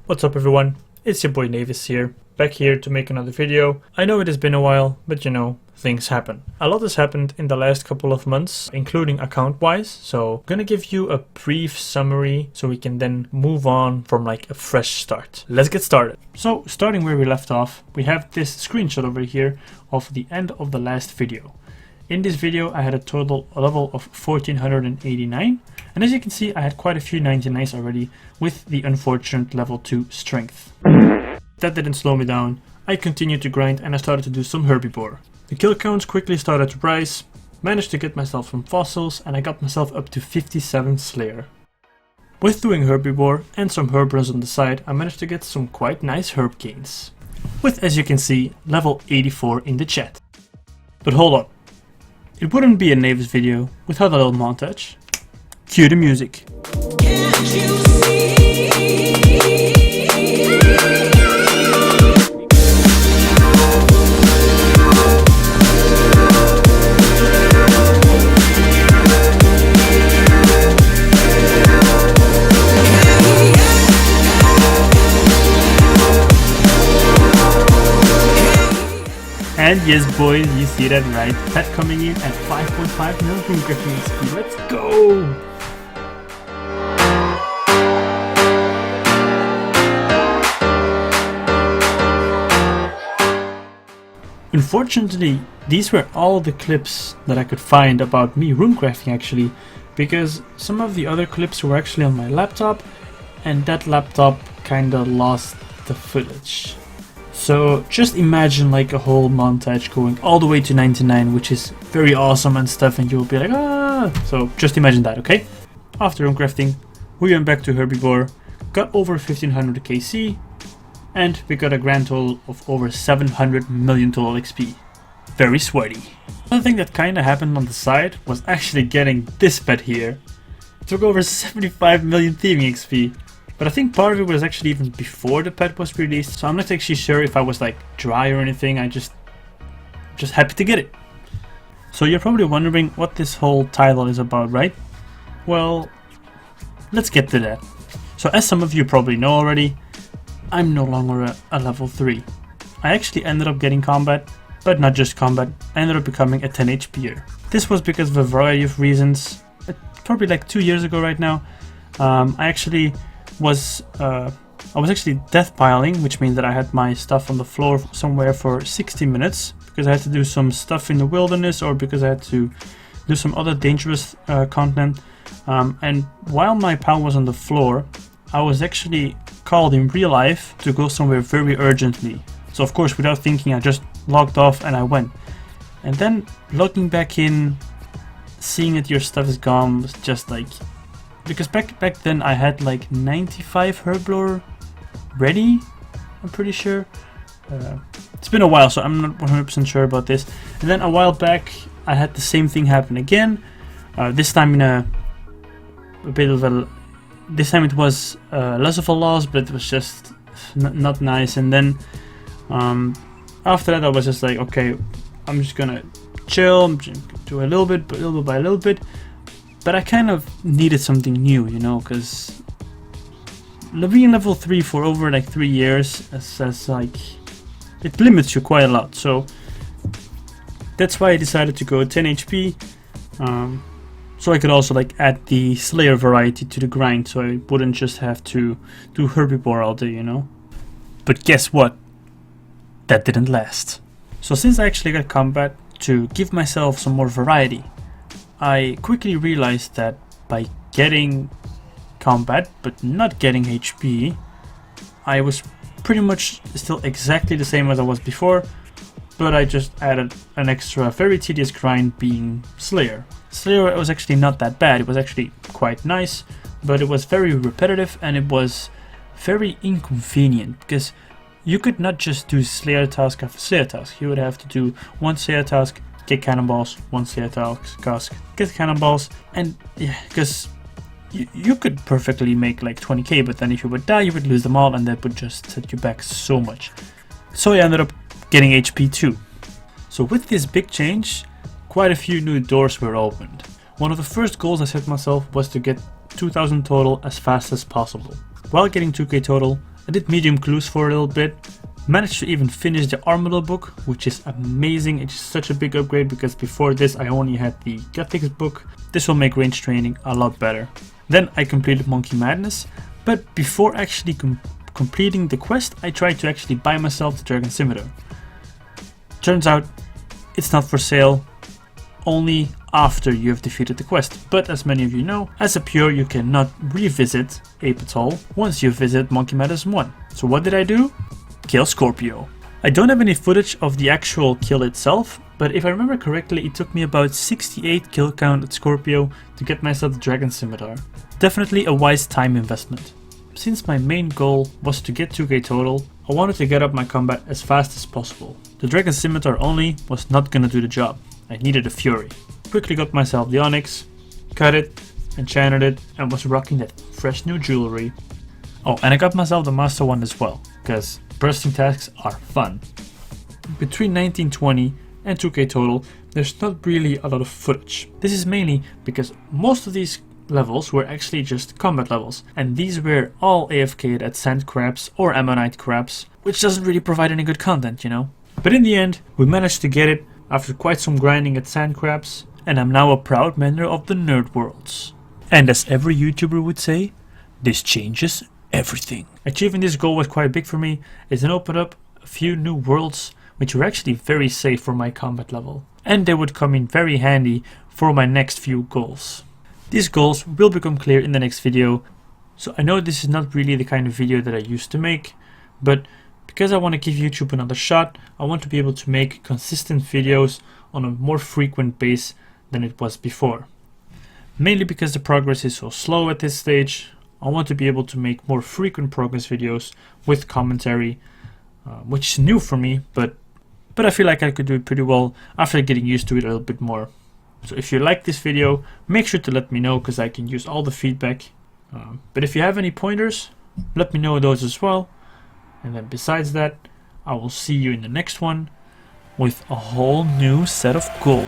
What's up everyone, it's your boy Navus here, back here to make another video. I know it has been a while, but you know, things happen. A lot has happened in the last couple of months, including account wise, so I'm gonna give you a brief summary so we can then move on from like a fresh start. Let's get started. So starting where we left off, we have this screenshot over here of the end of the last video. In this video I had a total level of 1489, and as you can see I had quite a few 99s already with the unfortunate level 2 strength. That didn't slow me down. I continued to grind and I started to do some herbivore. The kill counts quickly started to rise, managed to get myself some fossils, and I got myself up to 57 Slayer. With doing herbivore and some herb runs on the side, I managed to get some quite nice herb gains. With, as you can see, level 84 in the chat. But hold on. It wouldn't be a Navus video without a little montage. Cue the music. Can't you see? And yes boys, you see that right, pet coming in at 5.5 million griffin XP, let's go! Unfortunately, these were all the clips that I could find about me runecrafting actually, because some of the other clips were actually on my laptop, and that laptop kinda lost the footage. So just imagine like a whole montage going all the way to 99, which is very awesome and stuff, and you'll be like, ah! So just imagine that, okay? After runecrafting, we went back to herbivore, got over 1500 KC, and we got a grand total of over 700 million total XP. Very sweaty. Another thing that kinda happened on the side was actually getting this pet here. It took over 75 million thieving XP. But I think part of it was actually even before the pet was released, so I'm not actually sure if I was like dry or anything. I just happy to get it. So you're probably wondering what this whole title is about, right? Well, let's get to that. So as some of you probably know already, I'm no longer a level 3. I actually ended up getting combat, but not just combat. I ended up becoming a 10 HP'er. This was because of a variety of reasons. Probably like 2 years ago right now. I was actually death piling, which means that I had my stuff on the floor somewhere for 60 minutes because I had to do some stuff in the wilderness or because I had to do some other dangerous content. And while my pal was on the floor, I was actually called in real life to go somewhere very urgently. So of course, without thinking, I just logged off and I went. And then logging back in, seeing that your stuff is gone was just like... Because back then I had like 95 herblore ready, I'm pretty sure. It's been a while, so I'm not 100% sure about this. And then a while back I had the same thing happen again. This time in a bit of a... This time it was less of a loss, but it was just not nice. And then after that I was just like, okay, I'm just gonna chill, do a little bit by a little bit. But I kind of needed something new, you know, because being level 3 for over like 3 years as like it limits you quite a lot. So that's why I decided to go 10 HP, so I could also like add the Slayer variety to the grind, so I wouldn't just have to do herbivore all day, you know. But guess what? That didn't last. So since I actually got combat to give myself some more variety, I quickly realized that by getting combat but not getting HP, I was pretty much still exactly the same as I was before, but I just added an extra very tedious grind being Slayer. Slayer was actually not that bad, it was actually quite nice, but it was very repetitive and it was very inconvenient because you could not just do Slayer task after Slayer task. You would have to do one Slayer task, get cannonballs, one Slayer task, get cannonballs, and yeah, because you could perfectly make like 20k, but then if you would die, you would lose them all, and that would just set you back so much. So I ended up getting HP too. So with this big change, quite a few new doors were opened. One of the first goals I set myself was to get 2000 total as fast as possible. While getting 2k total, I did medium clues for a little bit, managed to even finish the Armadillo book, which is amazing. It's such a big upgrade because before this I only had the Gothics book. This will make range training a lot better. Then I completed Monkey Madness, but before actually completing the quest, I tried to actually buy myself the Dragon Scimitar. Turns out it's not for sale, only after you have defeated the quest. But as many of you know, as a pure you cannot revisit Ape Atoll once you visit Monkey Madness 1. So what did I do? Kill Scorpio. I don't have any footage of the actual kill itself, but if I remember correctly, it took me about 68 kill count at Scorpio to get myself the Dragon Scimitar. Definitely a wise time investment. Since my main goal was to get 2k total, I wanted to get up my combat as fast as possible. The Dragon Scimitar only was not gonna do the job. I needed a Fury. Quickly got myself the Onyx, cut it, enchanted it, and was rocking that fresh new jewelry. Oh, and I got myself the Master Wand as well, because bursting tasks are fun. Between 1920 and 2k total, there's not really a lot of footage. This is mainly because most of these levels were actually just combat levels, and these were all AFK'd at Sand Crabs or Ammonite Crabs, which doesn't really provide any good content, you know. But in the end, we managed to get it after quite some grinding at Sand Crabs, and I'm now a proud member of the Nerd Worlds. And as every YouTuber would say, this changes everything. Achieving this goal was quite big for me, as it opened up a few new worlds which were actually very safe for my combat level, and they would come in very handy for my next few goals. These goals will become clear in the next video, so I know this is not really the kind of video that I used to make, but because I want to give YouTube another shot, I want to be able to make consistent videos on a more frequent base than it was before. Mainly because the progress is so slow at this stage, I want to be able to make more frequent progress videos with commentary, which is new for me, but I feel like I could do it pretty well after getting used to it a little bit more. So if you like this video, make sure to let me know, because I can use all the feedback. But if you have any pointers, let me know those as well. And then besides that, I will see you in the next one with a whole new set of goals.